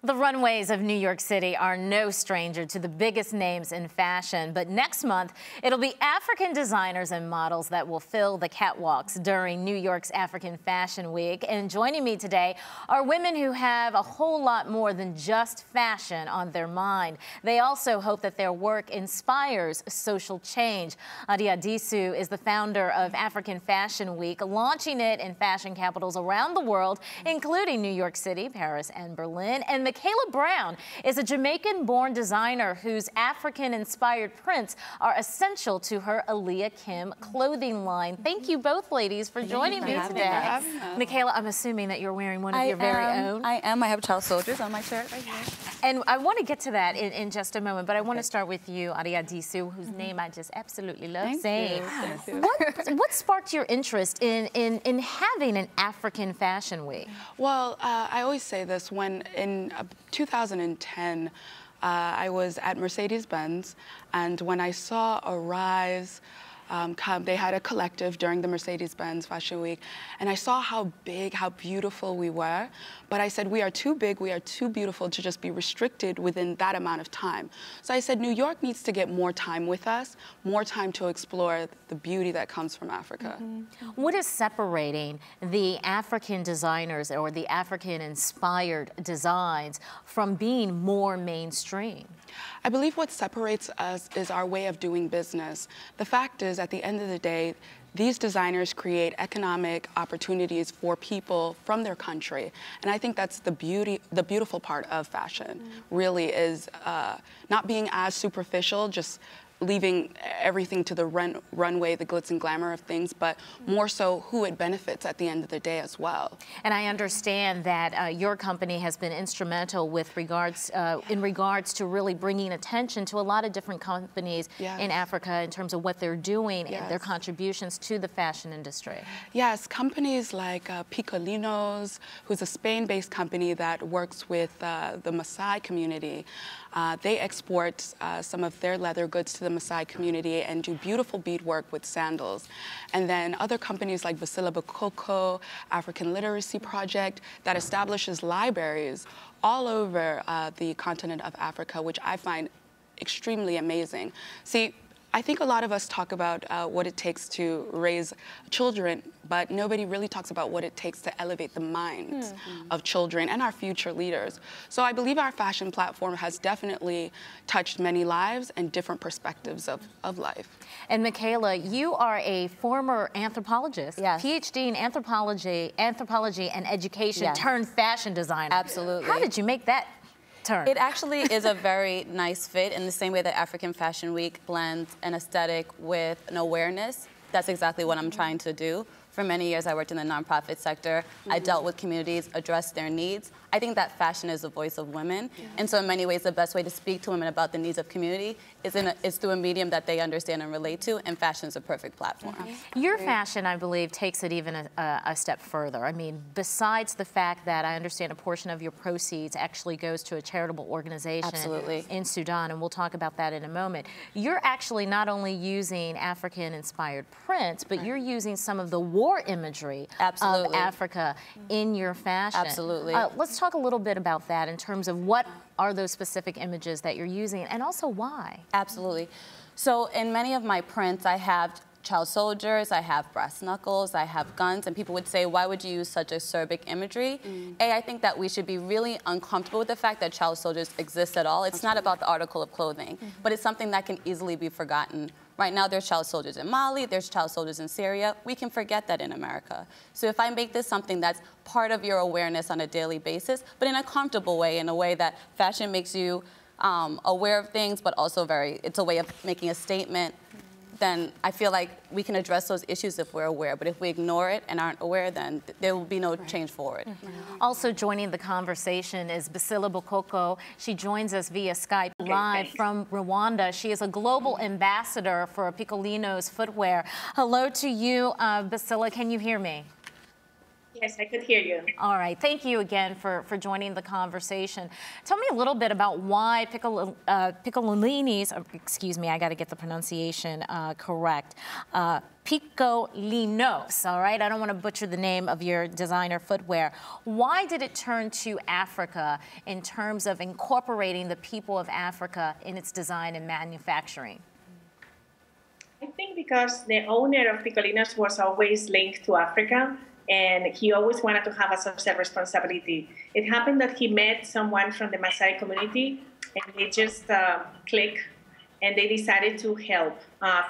The runways of New York City are no stranger to the biggest names in fashion, but next month it'll be African designers and models that will fill the catwalks during New York's African Fashion Week. And joining me today are women who have a whole lot more than just fashion on their mind. They also hope that their work inspires social change. Adiat Disu is the founder of African Fashion Week, launching it in fashion capitals around the world, including New York City, Paris, and Berlin. And Mikaila Brown is a Jamaican-born designer whose African-inspired prints are essential to her Aliakim clothing line. Thank you both, ladies, for joining me today. Mikaila, I'm assuming that you're wearing one of your very own. I am. I have child soldiers on my shirt right here. And I want to get to that in just a moment, but I want to start with you, Adiat Disu, whose name I just absolutely love saying. What sparked your interest in having an African Fashion Week? Well, I always say this. When in 2010, I was at Mercedes-Benz, and when I saw a rise they had a collective during the Mercedes-Benz Fashion Week, and I saw how big, how beautiful we were. But I said, we are too big, we are too beautiful to just be restricted within that amount of time. So I said, New York needs to get more time with us, more time to explore the beauty that comes from Africa. What is separating the African designers or the African-inspired designs from being more mainstream? I believe what separates us is our way of doing business. The fact is, at the end of the day, these designers create economic opportunities for people from their country. And I think that's the beautiful part of fashion, really, is not being as superficial, just leaving everything to the runway, the glitz and glamour of things, but more so who it benefits at the end of the day as well. And I understand that your company has been instrumental with regards, in regards to really bringing attention to a lot of different companies in Africa in terms of what they're doing and their contributions to the fashion industry. Yes, companies like Pikolinos, who's a Spain-based company that works with the Maasai community. They export some of their leather goods to the Maasai community and do beautiful beadwork with sandals. And then other companies like Bisila Bokoko, African Literacy Project, that establishes libraries all over the continent of Africa, which I find extremely amazing. See, I think a lot of us talk about what it takes to raise children, but nobody really talks about what it takes to elevate the minds of children and our future leaders. So I believe our fashion platform has definitely touched many lives and different perspectives of life. And Mikaila, you are a former anthropologist, PhD in anthropology and education turned fashion designer. Absolutely. How did you make that turn? It actually is a very nice fit in the same way that African Fashion Week blends an aesthetic with an awareness. That's exactly what I'm trying to do. For many years, I worked in the nonprofit sector. I dealt with communities, addressed their needs. I think that fashion is the voice of women. And so in many ways, the best way to speak to women about the needs of community is through a medium that they understand and relate to, and fashion is a perfect platform. Your fashion, I believe, takes it even a step further. I mean, besides the fact that I understand a portion of your proceeds actually goes to a charitable organization in Sudan, and we'll talk about that in a moment. You're actually not only using African-inspired prints, but you're using some of the war imagery of Africa in your fashion. Absolutely. Let's talk a little bit about that in terms of what are those specific images that you're using, and also why. Absolutely. So in many of my prints, I have child soldiers, I have brass knuckles, I have guns, and people would say, why would you use such acerbic imagery? I think that we should be really uncomfortable with the fact that child soldiers exist at all. It's not about the article of clothing, but it's something that can easily be forgotten. Right now, there's child soldiers in Mali, there's child soldiers in Syria. We can forget that in America. So if I make this something that's part of your awareness on a daily basis, but in a comfortable way, in a way that fashion makes you aware of things, but also it's a way of making a statement, then I feel like we can address those issues if we're aware. But if we ignore it and aren't aware, then there will be no change forward. Also joining the conversation is Bisila Bokoko. She joins us via Skype live from Rwanda. She is a global ambassador for Pikolinos footwear. Hello to you, Bisila. Can you hear me? Yes, I could hear you. All right. Thank you again for joining the conversation. Tell me a little bit about why Pikolinos, excuse me, I got to get the pronunciation correct. Pikolinos, all right? I don't want to butcher the name of your designer footwear. Why did it turn to Africa in terms of incorporating the people of Africa in its design and manufacturing? I think because the owner of Pikolinos was always linked to Africa, and he always wanted to have a social responsibility. It happened that he met someone from the Maasai community, and they just clicked, and they decided to help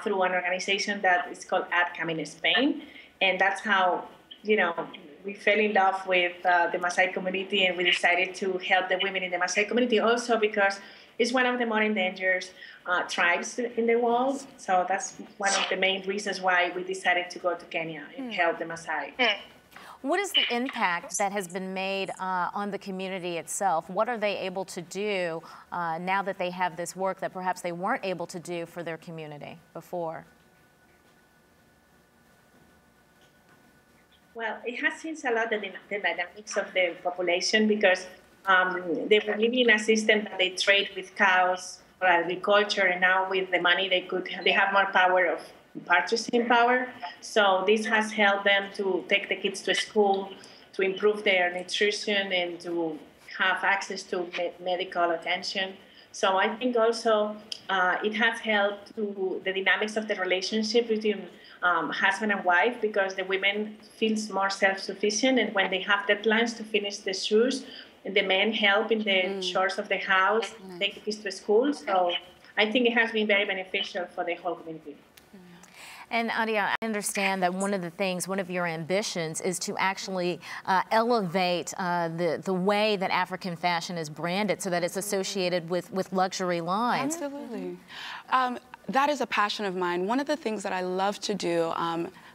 through an organization that is called Adiakim in Spain. And that's how, you know, we fell in love with the Maasai community, and we decided to help the women in the Maasai community also because it's one of the more endangered tribes in the world. So that's one of the main reasons why we decided to go to Kenya and help the Maasai. What is the impact that has been made on the community itself? What are they able to do now that they have this work that perhaps they weren't able to do for their community before? Well, it has changed a lot the dynamics of the population because they were living in a system that they trade with cows for agriculture, and now with the money they have more power of purchasing power. So this has helped them to take the kids to school, to improve their nutrition, and to have access to medical attention. So I think also it has helped to the dynamics of the relationship between husband and wife, because the women feels more self-sufficient, and when they have deadlines to finish the shoes, the men help in the chores of the house, take the kids to school. So I think it has been very beneficial for the whole community. And Adiat, I understand that one of your ambitions is to actually elevate the way that African fashion is branded so that it's associated with luxury lines. Absolutely. That is a passion of mine. One of the things that I love to do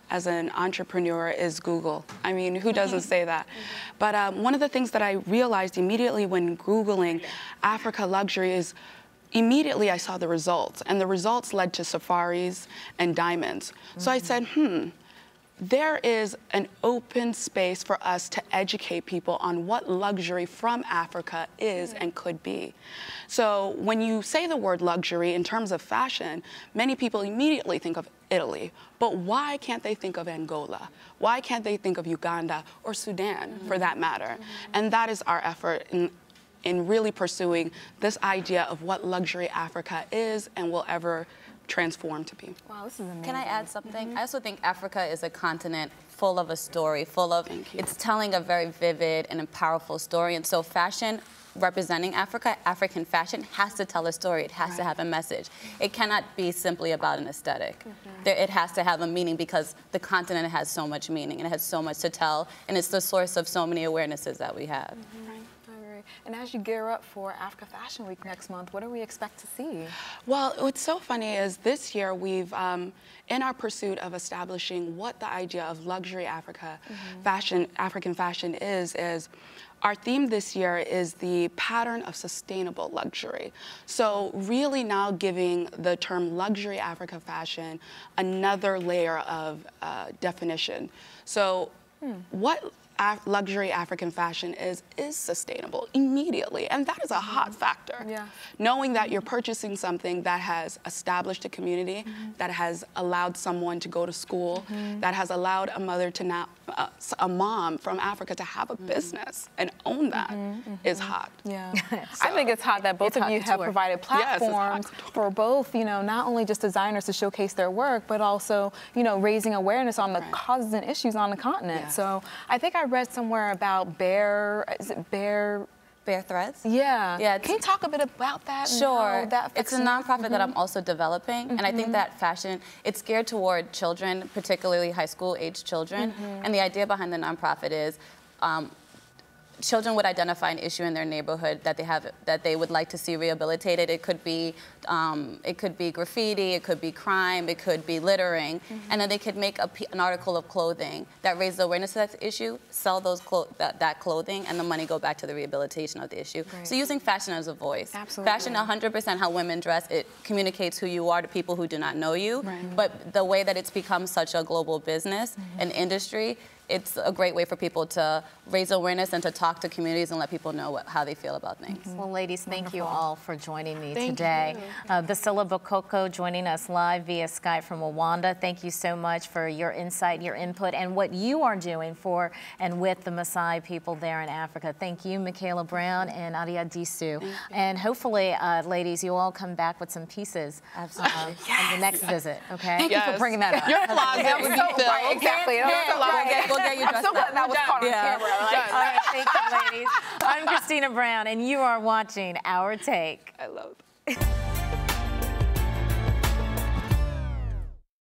as an entrepreneur is Google. I mean, who doesn't say that? But one of the things that I realized immediately when Googling Africa luxury is immediately I saw the results, and the results led to safaris and diamonds. So I said, there is an open space for us to educate people on what luxury from Africa is and could be. So when you say the word luxury in terms of fashion, many people immediately think of Italy. But why can't they think of Angola? Why can't they think of Uganda or Sudan, for that matter? And that is our effort in really pursuing this idea of what luxury Africa is and will ever transform to be. Wow, this is amazing. Can I add something? I also think Africa is a continent full of a story, full of, it's telling a very vivid and powerful story. And so fashion representing Africa, African fashion, has to tell a story. It has to have a message. It cannot be simply about an aesthetic. It has to have a meaning because the continent has so much meaning and it has so much to tell, and it's the source of so many awarenesses that we have. And as you gear up for Africa Fashion Week next month, what do we expect to see? Well, what's so funny is this year we've, in our pursuit of establishing what the idea of luxury Africa fashion, African fashion is our theme this year is the pattern of sustainable luxury. So really now giving the term luxury Africa fashion another layer of definition. So what luxury African fashion is sustainable immediately, and that is a hot factor. Knowing that you're purchasing something that has established a community, that has allowed someone to go to school, that has allowed a mother to now, a mom from Africa to have a business and own that is hot. Yeah, so I think it's hot that both of you have provided platforms for both, you know, not only just designers to showcase their work, but also, you know, raising awareness on the causes and issues on the continent. So I think I read somewhere about Bare Threads? Yeah. Can you talk a bit about that? Sure. It's a nonprofit that I'm also developing, and I think that fashion, it's geared toward children, particularly high school age children. And the idea behind the nonprofit is children would identify an issue in their neighborhood that they would like to see rehabilitated. It could be graffiti, it could be crime, it could be littering, and then they could make an article of clothing that raises awareness of that issue, sell that clothing, and the money go back to the rehabilitation of the issue. So using fashion as a voice. Fashion, 100% how women dress, it communicates who you are to people who do not know you, but the way that it's become such a global business and industry, it's a great way for people to raise awareness and to talk to communities and let people know how they feel about things. Well, ladies, thank you all for joining me today. Bisila Bokoko joining us live via Skype from Rwanda. Thank you so much for your insight, your input, and what you are doing for and with the Maasai people there in Africa. Thank you, Mikaila Brown and Adiat Disu. And hopefully, ladies, you'll all come back with some pieces on the next visit, okay? Thank you for bringing that up. Your closet would be filled. Right, exactly. We'll get you dressed up. That was caught on camera. All right, thank you, ladies. I'm Christina Brown, and you are watching Our Take. I love that.